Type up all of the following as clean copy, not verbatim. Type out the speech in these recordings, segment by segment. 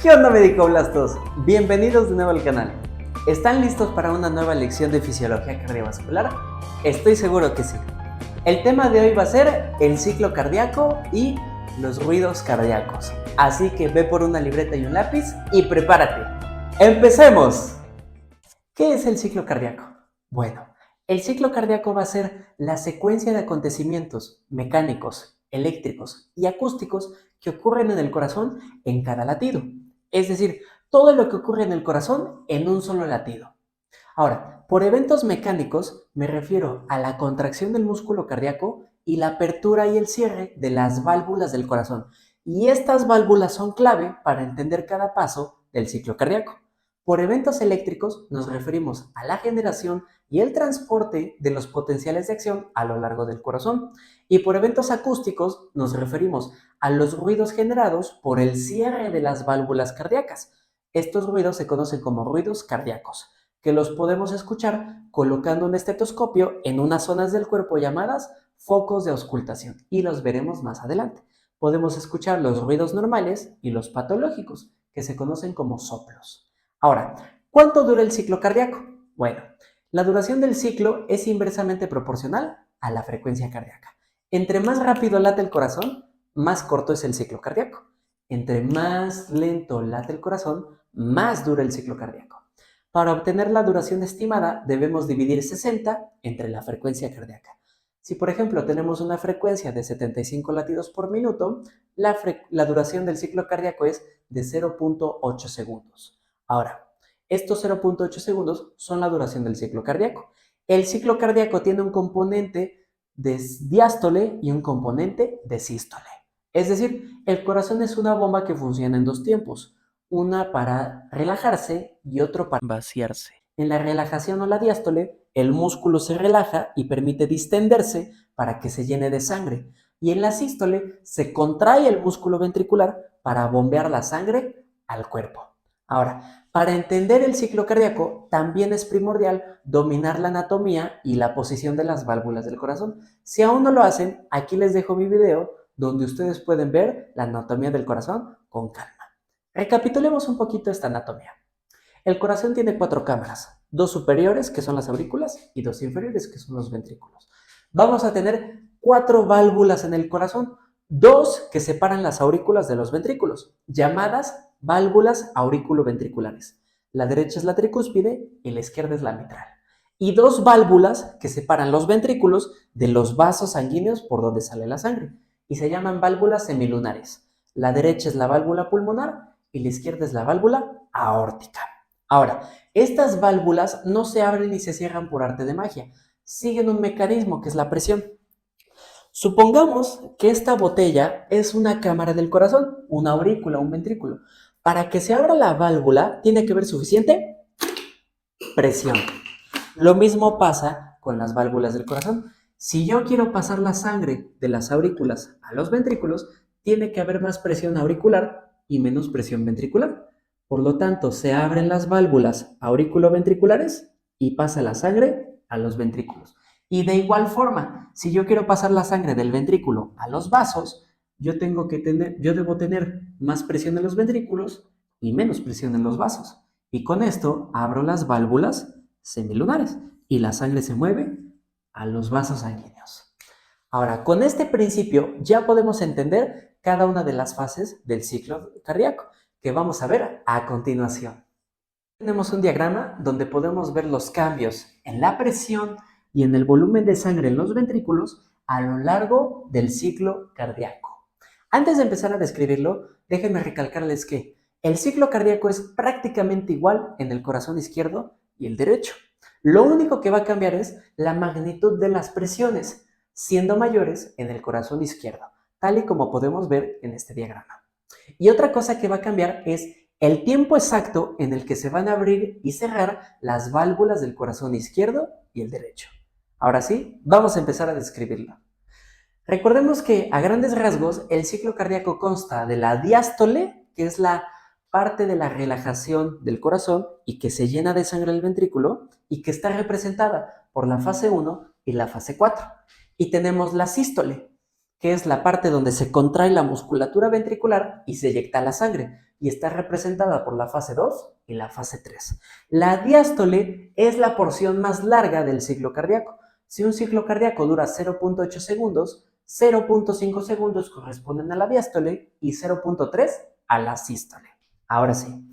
¿Qué onda, médico-blastos? Bienvenidos de nuevo al canal. ¿Están listos para una nueva lección de fisiología cardiovascular? Estoy seguro que sí. El tema de hoy va a ser el ciclo cardíaco y los ruidos cardíacos. Así que ve por una libreta y un lápiz y prepárate. ¡Empecemos! ¿Qué es el ciclo cardíaco? Bueno, el ciclo cardíaco va a ser la secuencia de acontecimientos mecánicos, eléctricos y acústicos que ocurren en el corazón en cada latido. Es decir, todo lo que ocurre en el corazón en un solo latido. Ahora, por eventos mecánicos me refiero a la contracción del músculo cardíaco y la apertura y el cierre de las válvulas del corazón. Y estas válvulas son clave para entender cada paso del ciclo cardíaco. Por eventos eléctricos nos referimos a la generación y el transporte de los potenciales de acción a lo largo del corazón. Y por eventos acústicos nos referimos a los ruidos generados por el cierre de las válvulas cardíacas. Estos ruidos se conocen como ruidos cardíacos, que los podemos escuchar colocando un estetoscopio en unas zonas del cuerpo llamadas focos de auscultación, y los veremos más adelante. Podemos escuchar los ruidos normales y los patológicos, que se conocen como soplos. Ahora, ¿cuánto dura el ciclo cardíaco? Bueno, la duración del ciclo es inversamente proporcional a la frecuencia cardíaca. Entre más rápido late el corazón, más corto es el ciclo cardíaco. Entre más lento late el corazón, más dura el ciclo cardíaco. Para obtener la duración estimada, debemos dividir 60 entre la frecuencia cardíaca. Si, por ejemplo, tenemos una frecuencia de 75 latidos por minuto, la duración del ciclo cardíaco es de 0.8 segundos. Ahora, estos 0.8 segundos son la duración del ciclo cardíaco. El ciclo cardíaco tiene un componente de diástole y un componente de sístole. Es decir, el corazón es una bomba que funciona en dos tiempos, una para relajarse y otro para vaciarse. En la relajación o la diástole, el músculo se relaja y permite distenderse para que se llene de sangre. Y en la sístole se contrae el músculo ventricular para bombear la sangre al cuerpo. Ahora, para entender el ciclo cardíaco, también es primordial dominar la anatomía y la posición de las válvulas del corazón. Si aún no lo hacen, aquí les dejo mi video donde ustedes pueden ver la anatomía del corazón con calma. Recapitulemos un poquito esta anatomía. El corazón tiene 4 cámaras, 2 superiores, que son las aurículas, y 2 inferiores, que son los ventrículos. Vamos a tener 4 válvulas en el corazón, 2 que separan las aurículas de los ventrículos, llamadas válvulas aurículo-ventriculares. La derecha es la tricúspide y la izquierda es la mitral. Y 2 válvulas que separan los ventrículos de los vasos sanguíneos por donde sale la sangre, y se llaman válvulas semilunares. La derecha es la válvula pulmonar y la izquierda es la válvula aórtica. Ahora, estas válvulas no se abren ni se cierran por arte de magia, siguen un mecanismo que es la presión. Supongamos que esta botella es una cámara del corazón, una aurícula, un ventrículo. Para que se abra la válvula tiene que haber suficiente presión. Lo mismo pasa con las válvulas del corazón. Si yo quiero pasar la sangre de las aurículas a los ventrículos, tiene que haber más presión auricular y menos presión ventricular. Por lo tanto, se abren las válvulas auriculoventriculares y pasa la sangre a los ventrículos. Y de igual forma, si yo quiero pasar la sangre del ventrículo a los vasos, yo debo tener más presión en los ventrículos y menos presión en los vasos. Y con esto abro las válvulas semilunares y la sangre se mueve a los vasos sanguíneos. Ahora, con este principio ya podemos entender cada una de las fases del ciclo cardíaco, que vamos a ver a continuación. Tenemos un diagrama donde podemos ver los cambios en la presión y en el volumen de sangre en los ventrículos a lo largo del ciclo cardíaco. Antes de empezar a describirlo, déjenme recalcarles que el ciclo cardíaco es prácticamente igual en el corazón izquierdo y el derecho. Lo único que va a cambiar es la magnitud de las presiones, siendo mayores en el corazón izquierdo, tal y como podemos ver en este diagrama. Y otra cosa que va a cambiar es el tiempo exacto en el que se van a abrir y cerrar las válvulas del corazón izquierdo y el derecho. Ahora sí, vamos a empezar a describirlo. Recordemos que a grandes rasgos el ciclo cardíaco consta de la diástole, que es la parte de la relajación del corazón y que se llena de sangre el ventrículo y que está representada por la fase 1 y la fase 4. Y tenemos la sístole, que es la parte donde se contrae la musculatura ventricular y se eyecta la sangre, y está representada por la fase 2 y la fase 3. La diástole es la porción más larga del ciclo cardíaco. Si un ciclo cardíaco dura 0.8 segundos, 0.5 segundos corresponden a la diástole y 0.3 a la sístole. Ahora sí,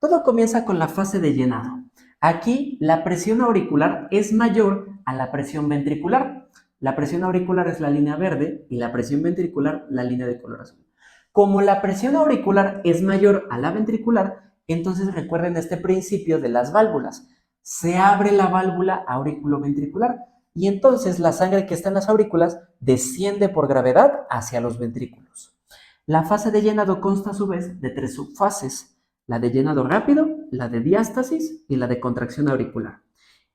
todo comienza con la fase de llenado. Aquí la presión auricular es mayor a la presión ventricular. La presión auricular es la línea verde y la presión ventricular la línea de color azul. Como la presión auricular es mayor a la ventricular, entonces recuerden este principio de las válvulas. Se abre la válvula auriculoventricular y entonces la sangre que está en las aurículas desciende por gravedad hacia los ventrículos. La fase de llenado consta a su vez de 3 subfases: la de llenado rápido, la de diástasis y la de contracción auricular.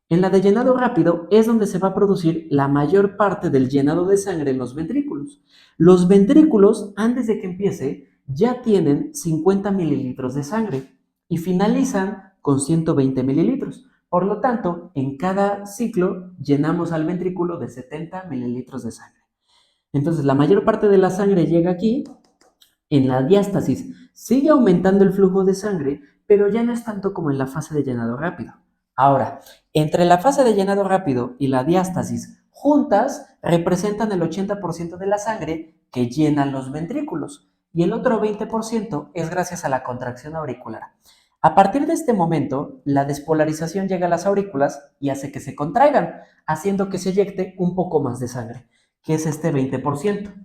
En la de llenado rápido es donde se va a producir la mayor parte del llenado de sangre en los ventrículos. Los ventrículos, antes de que empiece, ya tienen 50 mililitros de sangre y finalizan con 120 mililitros. Por lo tanto, en cada ciclo llenamos al ventrículo de 70 mililitros de sangre. Entonces, la mayor parte de la sangre llega aquí. En la diástasis sigue aumentando el flujo de sangre, pero ya no es tanto como en la fase de llenado rápido. Ahora, entre la fase de llenado rápido y la diástasis juntas representan el 80% de la sangre que llenan los ventrículos y el otro 20% es gracias a la contracción auricular. A partir de este momento, la despolarización llega a las aurículas y hace que se contraigan, haciendo que se eyecte un poco más de sangre, que es este 20%.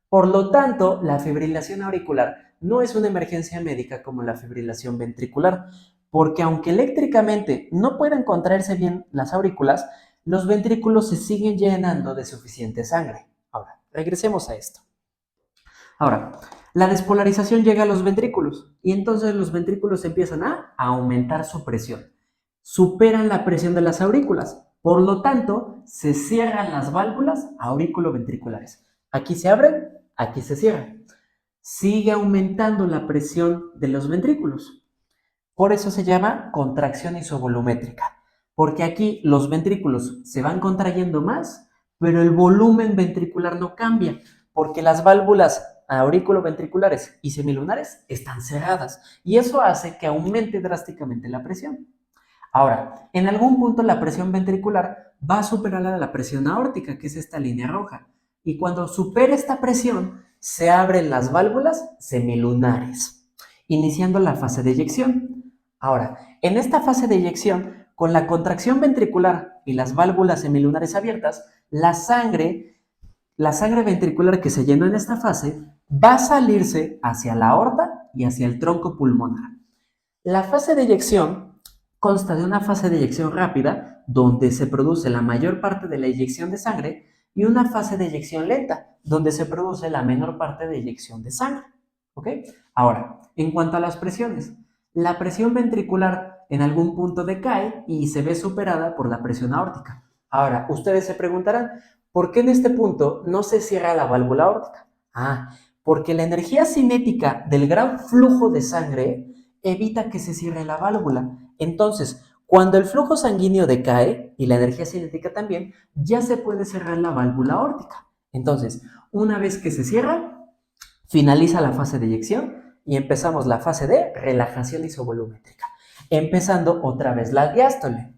Por lo tanto, la fibrilación auricular no es una emergencia médica como la fibrilación ventricular, porque aunque eléctricamente no pueden contraerse bien las aurículas, los ventrículos se siguen llenando de suficiente sangre. Ahora, regresemos a esto. Ahora, la despolarización llega a los ventrículos y entonces los ventrículos empiezan a aumentar su presión. Superan la presión de las aurículas. Por lo tanto, se cierran las válvulas auriculoventriculares. Aquí se abren, aquí se cierran. Sigue aumentando la presión de los ventrículos. Por eso se llama contracción isovolumétrica, porque aquí los ventrículos se van contrayendo más, pero el volumen ventricular no cambia, porque las válvulas auriculoventriculares y semilunares están cerradas, y eso hace que aumente drásticamente la presión. Ahora, en algún punto la presión ventricular va a superar a la presión aórtica, que es esta línea roja, y cuando supera esta presión, se abren las válvulas semilunares, iniciando la fase de eyección. Ahora, en esta fase de eyección, con la contracción ventricular y las válvulas semilunares abiertas, la sangre ventricular que se llenó en esta fase va a salirse hacia la aorta y hacia el tronco pulmonar. La fase de eyección consta de una fase de eyección rápida, donde se produce la mayor parte de la eyección de sangre, y una fase de eyección lenta, donde se produce la menor parte de eyección de sangre. ¿Ok? Ahora, en cuanto a las presiones, la presión ventricular en algún punto decae y se ve superada por la presión aórtica. Ahora, ustedes se preguntarán, ¿por qué en este punto no se cierra la válvula aórtica? Porque la energía cinética del gran flujo de sangre evita que se cierre la válvula. Entonces, cuando el flujo sanguíneo decae y la energía cinética también, ya se puede cerrar la válvula aórtica. Entonces, una vez que se cierra, finaliza la fase de eyección y empezamos la fase de relajación isovolumétrica, empezando otra vez la diástole.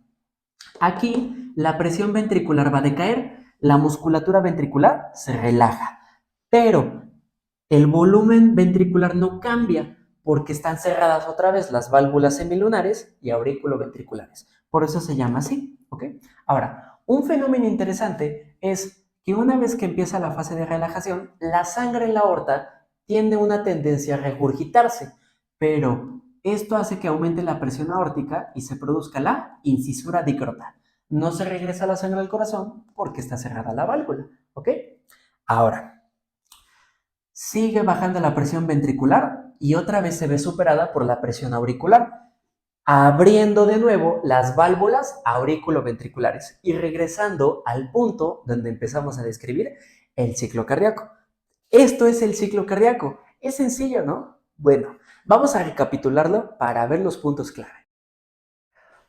Aquí la presión ventricular va a decaer, la musculatura ventricular se relaja, pero el volumen ventricular no cambia porque están cerradas otra vez las válvulas semilunares y auriculoventriculares. Por eso se llama así, ¿ok? Ahora, un fenómeno interesante es que una vez que empieza la fase de relajación, la sangre en la aorta tiene una tendencia a regurgitarse, pero esto hace que aumente la presión aórtica y se produzca la incisura dicrota. No se regresa la sangre al corazón porque está cerrada la válvula, ¿ok? Ahora, sigue bajando la presión ventricular y otra vez se ve superada por la presión auricular, abriendo de nuevo las válvulas auriculoventriculares y regresando al punto donde empezamos a describir el ciclo cardíaco. Esto es el ciclo cardíaco. Es sencillo, ¿no? Bueno, vamos a recapitularlo para ver los puntos clave.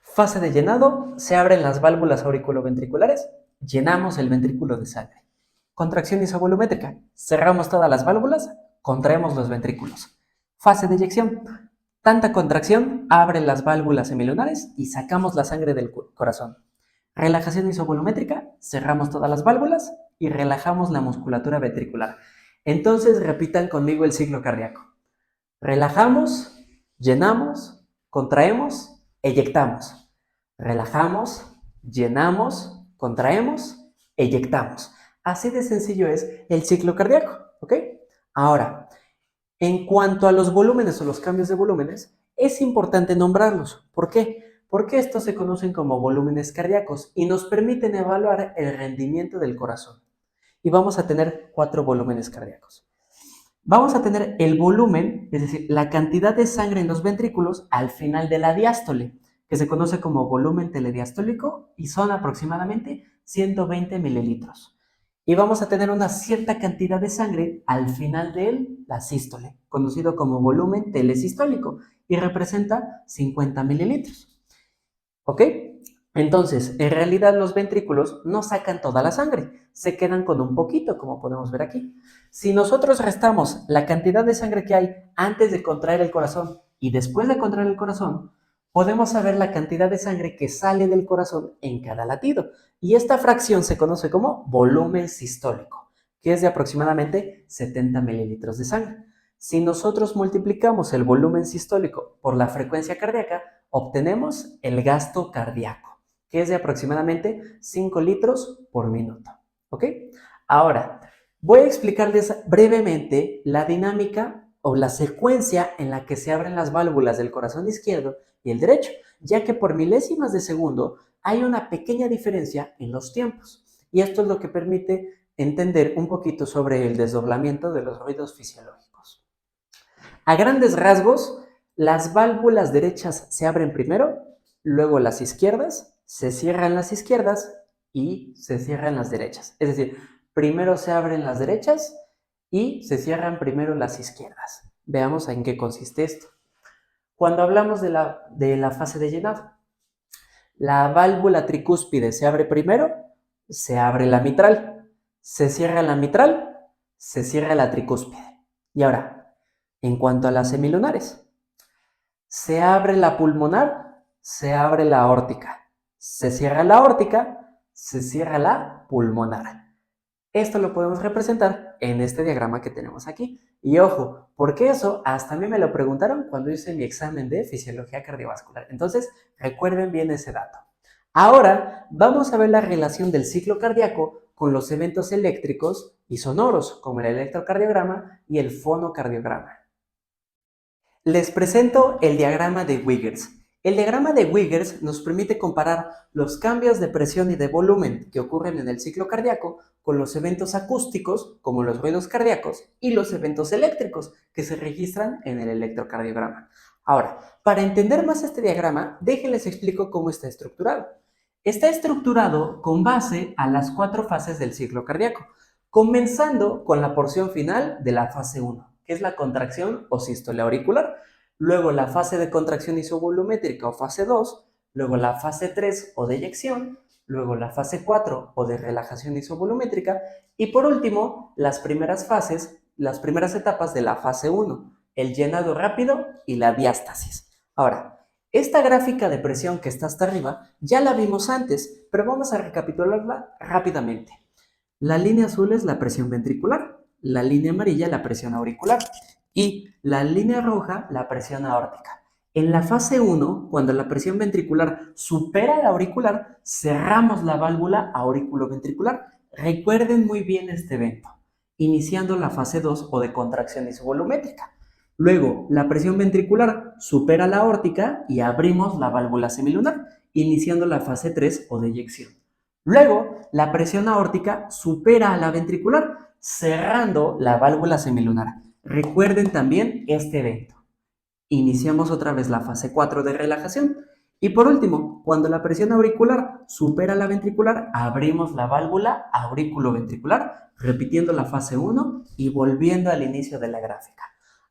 Fase de llenado, se abren las válvulas auriculoventriculares, llenamos el ventrículo de sangre. Contracción isovolumétrica. Cerramos todas las válvulas, contraemos los ventrículos. Fase de eyección. Tanta contracción abre las válvulas semilunares y sacamos la sangre del corazón. Relajación isovolumétrica. Cerramos todas las válvulas y relajamos la musculatura ventricular. Entonces repitan conmigo el ciclo cardíaco. Relajamos, llenamos, contraemos, eyectamos. Relajamos, llenamos, contraemos, eyectamos. Así de sencillo es el ciclo cardíaco, ¿ok? Ahora, en cuanto a los volúmenes o los cambios de volúmenes, es importante nombrarlos. ¿Por qué? Porque estos se conocen como volúmenes cardíacos y nos permiten evaluar el rendimiento del corazón. Y vamos a tener 4 volúmenes cardíacos. Vamos a tener el volumen, es decir, la cantidad de sangre en los ventrículos al final de la diástole, que se conoce como volumen telediastólico y son aproximadamente 120 mililitros. Y vamos a tener una cierta cantidad de sangre al final de la sístole, conocido como volumen telesistólico, y representa 50 mililitros. ¿Ok? Entonces, en realidad los ventrículos no sacan toda la sangre, se quedan con un poquito, como podemos ver aquí. Si nosotros restamos la cantidad de sangre que hay antes de contraer el corazón y después de contraer el corazón, podemos saber la cantidad de sangre que sale del corazón en cada latido. Y esta fracción se conoce como volumen sistólico, que es de aproximadamente 70 mililitros de sangre. Si nosotros multiplicamos el volumen sistólico por la frecuencia cardíaca, obtenemos el gasto cardíaco, que es de aproximadamente 5 litros por minuto. ¿Ok? Ahora, voy a explicarles brevemente la dinámica o la secuencia en la que se abren las válvulas del corazón izquierdo y el derecho, ya que por milésimas de segundo hay una pequeña diferencia en los tiempos. Y esto es lo que permite entender un poquito sobre el desdoblamiento de los ruidos fisiológicos. A grandes rasgos, las válvulas derechas se abren primero, luego las izquierdas, se cierran las izquierdas y se cierran las derechas. Es decir, primero se abren las derechas y se cierran primero las izquierdas. Veamos en qué consiste esto. Cuando hablamos de la fase de llenado, la válvula tricúspide se abre primero, se abre la mitral, se cierra la mitral, se cierra la tricúspide. Y ahora, en cuanto a las semilunares, se abre la pulmonar, se abre la aórtica, se cierra la aórtica, se cierra la pulmonar. Esto lo podemos representar en este diagrama que tenemos aquí. Y ojo, porque eso hasta a mí me lo preguntaron cuando hice mi examen de fisiología cardiovascular. Entonces, recuerden bien ese dato. Ahora vamos a ver la relación del ciclo cardíaco con los eventos eléctricos y sonoros, como el electrocardiograma y el fonocardiograma. Les presento el diagrama de Wiggers. El diagrama de Wiggers nos permite comparar los cambios de presión y de volumen que ocurren en el ciclo cardíaco con los eventos acústicos, como los ruidos cardíacos, y los eventos eléctricos que se registran en el electrocardiograma. Ahora, para entender más este diagrama, déjenles explico cómo está estructurado. Está estructurado con base a las 4 fases del ciclo cardíaco, comenzando con la porción final de la fase 1, que es la contracción o sístole auricular. Luego la fase de contracción isovolumétrica o fase 2, luego la fase 3 o de eyección, luego la fase 4 o de relajación isovolumétrica y por último las primeras fases, las primeras etapas de la fase 1, el llenado rápido y la diástasis. Ahora, esta gráfica de presión que está hasta arriba ya la vimos antes, pero vamos a recapitularla rápidamente. La línea azul es la presión ventricular, la línea amarilla la presión auricular y la línea roja la presión aórtica. En la fase 1, cuando la presión ventricular supera la auricular, cerramos la válvula auriculoventricular. Recuerden muy bien este evento, iniciando la fase 2 o de contracción isovolumétrica. Luego, la presión ventricular supera la aórtica y abrimos la válvula semilunar, iniciando la fase 3 o de eyección. Luego, la presión aórtica supera a la ventricular, cerrando la válvula semilunar. Recuerden también este evento. Iniciamos otra vez la fase 4 de relajación. Y por último, cuando la presión auricular supera la ventricular, abrimos la válvula auriculoventricular, repitiendo la fase 1 y volviendo al inicio de la gráfica.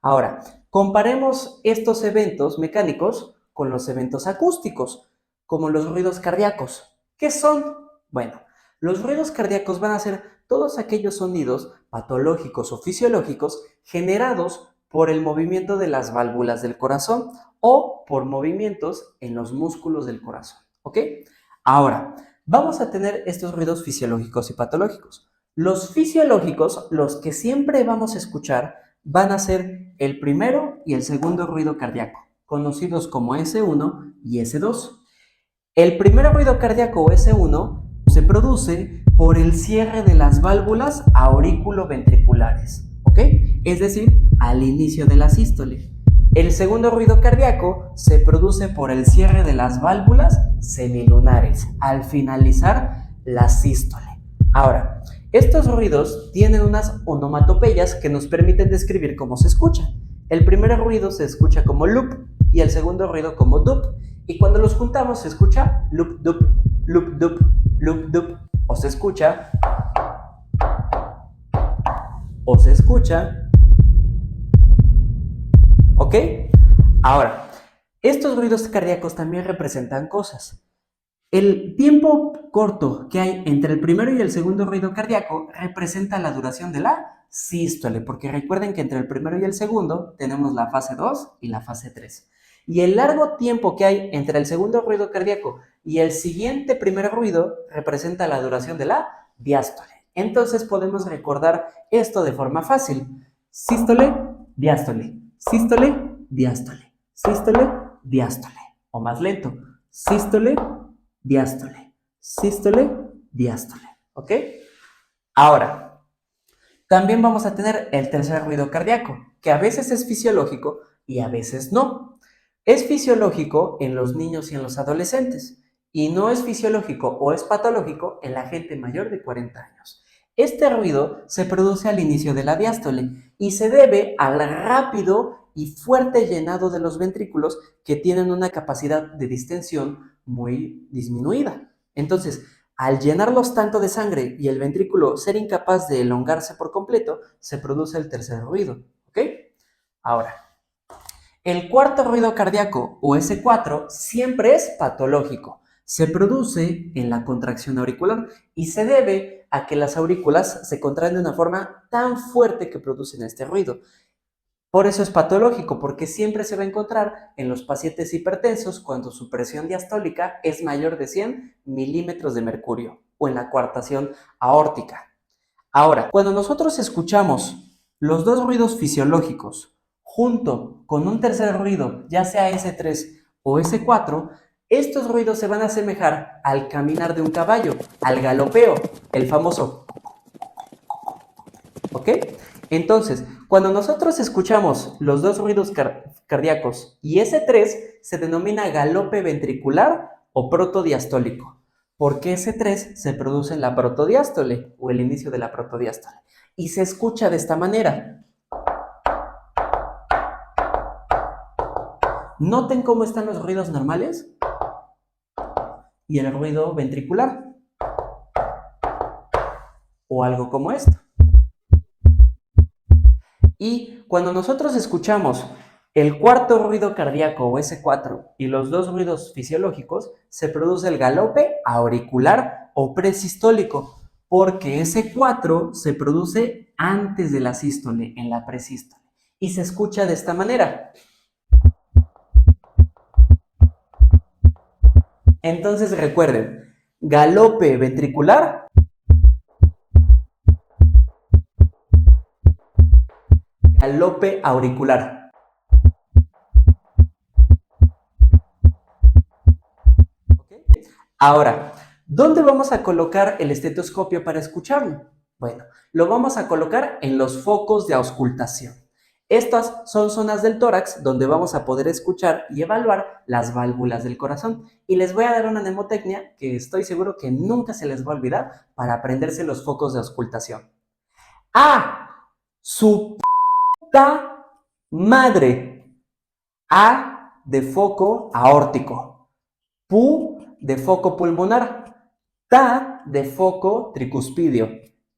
Ahora, comparemos estos eventos mecánicos con los eventos acústicos, como los ruidos cardíacos. ¿Qué son? Bueno, los ruidos cardíacos van a ser todos aquellos sonidos patológicos o fisiológicos generados por el movimiento de las válvulas del corazón o por movimientos en los músculos del corazón, ¿ok? Ahora, vamos a tener estos ruidos fisiológicos y patológicos. Los fisiológicos, los que siempre vamos a escuchar, van a ser el primero y el segundo ruido cardíaco, conocidos como S1 y S2. El primer ruido cardíaco o S1 se produce por el cierre de las válvulas auriculoventriculares, ¿ok? Es decir, al inicio de la sístole. El segundo ruido cardíaco se produce por el cierre de las válvulas semilunares al finalizar la sístole. Ahora, estos ruidos tienen unas onomatopeyas que nos permiten describir cómo se escucha. El primer ruido se escucha como loop y el segundo ruido como dup. Y cuando los juntamos se escucha loop dup, loop dup, loop dup. O se escucha. ¿Ok? Ahora, estos ruidos cardíacos también representan cosas. El tiempo corto que hay entre el primero y el segundo ruido cardíaco representa la duración de la sístole, porque recuerden que entre el primero y el segundo tenemos la fase 2 y la fase 3. Y el largo tiempo que hay entre el segundo ruido cardíaco y el siguiente primer ruido representa la duración de la diástole. Entonces podemos recordar esto de forma fácil. Sístole, diástole, sístole, diástole, sístole, diástole. O más lento, sístole, diástole, sístole, diástole, ¿ok? Ahora, también vamos a tener el tercer ruido cardíaco, que a veces es fisiológico y a veces no. Es fisiológico en los niños y en los adolescentes, y no es fisiológico o es patológico en la gente mayor de 40 años. Este ruido se produce al inicio de la diástole y se debe al rápido y fuerte llenado de los ventrículos que tienen una capacidad de distensión muy disminuida. Entonces, al llenarlos tanto de sangre y el ventrículo ser incapaz de elongarse por completo, se produce el tercer ruido, ¿ok? Ahora, el cuarto ruido cardíaco o S4 siempre es patológico. Se produce en la contracción auricular y se debe a que las aurículas se contraen de una forma tan fuerte que producen este ruido. Por eso es patológico, porque siempre se va a encontrar en los pacientes hipertensos cuando su presión diastólica es mayor de 100 milímetros de mercurio o en la coartación aórtica. Ahora, cuando nosotros escuchamos los dos ruidos fisiológicos junto con un tercer ruido, ya sea S3 o S4, estos ruidos se van a asemejar al caminar de un caballo, al galopeo, el famoso, ¿ok? Entonces, cuando nosotros escuchamos los dos ruidos cardíacos y S3 se denomina galope ventricular o protodiastólico, porque S3 se produce en la protodiástole o el inicio de la protodiástole y se escucha de esta manera. Noten cómo están los ruidos normales y el ruido ventricular o algo como esto. Y cuando nosotros escuchamos el cuarto ruido cardíaco o S4 y los dos ruidos fisiológicos, se produce el galope auricular o presistólico, porque S4 se produce antes de la sístole, en la presístole, y se escucha de esta manera. Entonces recuerden, galope ventricular, galope auricular. ¿Okay? Ahora, ¿dónde vamos a colocar el estetoscopio para escucharlo? Bueno, lo vamos a colocar en los focos de auscultación. Estas son zonas del tórax donde vamos a poder escuchar y evaluar las válvulas del corazón. Y les voy a dar una mnemotecnia que estoy seguro que nunca se les va a olvidar para aprenderse los focos de auscultación. ¡A! Su puta madre. A de foco aórtico. Pu de foco pulmonar. Ta de foco tricuspidio.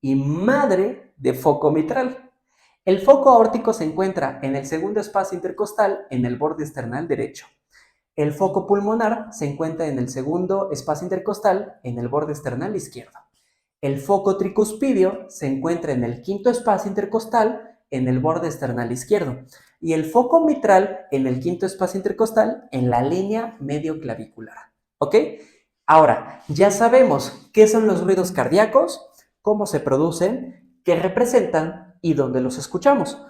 Y madre de foco mitral. El foco aórtico se encuentra en el segundo espacio intercostal en el borde esternal derecho. El foco pulmonar se encuentra en el segundo espacio intercostal en el borde esternal izquierdo. El foco tricuspidio se encuentra en el quinto espacio intercostal en el borde external izquierdo y el foco mitral en el quinto espacio intercostal en la línea medioclavicular. ¿Ok? Ahora, ya sabemos qué son los ruidos cardíacos, cómo se producen, qué representan y dónde los escuchamos.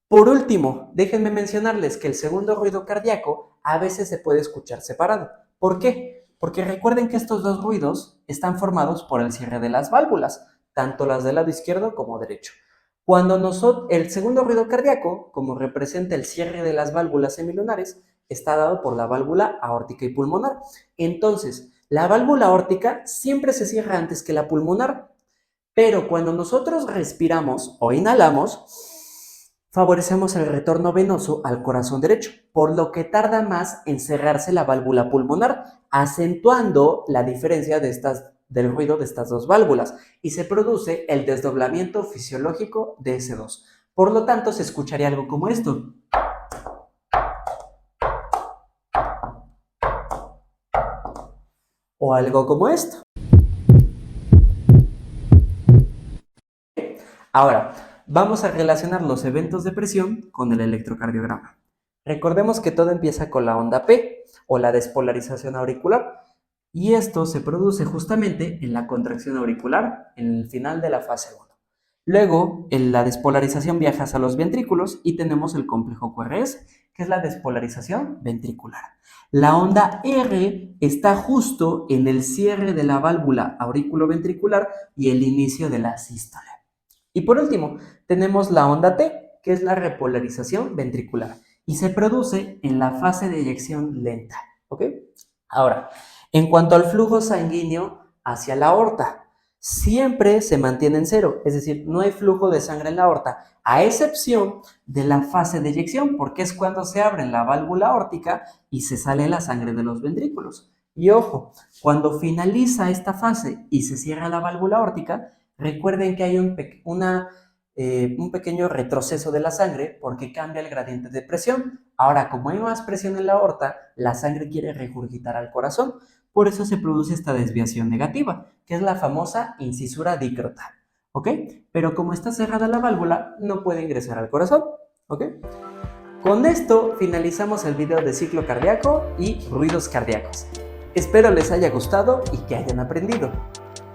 Por último, déjenme mencionarles que el segundo ruido cardíaco a veces se puede escuchar separado. ¿Por qué? Porque recuerden que estos dos ruidos están formados por el cierre de las válvulas, tanto las del lado izquierdo como derecho. Cuando el segundo ruido cardíaco, como representa el cierre de las válvulas semilunares, está dado por la válvula aórtica y pulmonar. Entonces, la válvula aórtica siempre se cierra antes que la pulmonar, pero cuando nosotros respiramos o inhalamos, favorecemos el retorno venoso al corazón derecho, por lo que tarda más en cerrarse la válvula pulmonar, acentuando la diferencia del ruido de estas dos válvulas y se produce el desdoblamiento fisiológico de S2. Por lo tanto, se escucharía algo como esto. O algo como esto. Ahora, vamos a relacionar los eventos de presión con el electrocardiograma. Recordemos que todo empieza con la onda P, o la despolarización auricular, y esto se produce justamente en la contracción auricular, en el final de la fase 1. Luego, en la despolarización viaja a los ventrículos y tenemos el complejo QRS, que es la despolarización ventricular. La onda R está justo en el cierre de la válvula auriculoventricular y el inicio de la sístole. Y por último, tenemos la onda T, que es la repolarización ventricular, y se produce en la fase de eyección lenta. ¿Ok? Ahora, en cuanto al flujo sanguíneo hacia la aorta, siempre se mantiene en cero, es decir, no hay flujo de sangre en la aorta, a excepción de la fase de eyección, porque es cuando se abre la válvula aórtica y se sale la sangre de los ventrículos. Y ojo, cuando finaliza esta fase y se cierra la válvula aórtica, recuerden que hay un pequeño retroceso de la sangre porque cambia el gradiente de presión. Ahora, como hay más presión en la aorta, la sangre quiere regurgitar al corazón. Por eso se produce esta desviación negativa, que es la famosa incisura dicrotal. ¿Ok? Pero como está cerrada la válvula, no puede ingresar al corazón. ¿Ok? Con esto finalizamos el video de ciclo cardíaco y ruidos cardíacos. Espero les haya gustado y que hayan aprendido.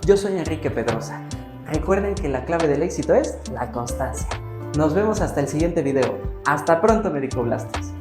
Yo soy Enrique Pedrosa. Recuerden que la clave del éxito es la constancia. Nos vemos hasta el siguiente video. Hasta pronto, Medicoblastos.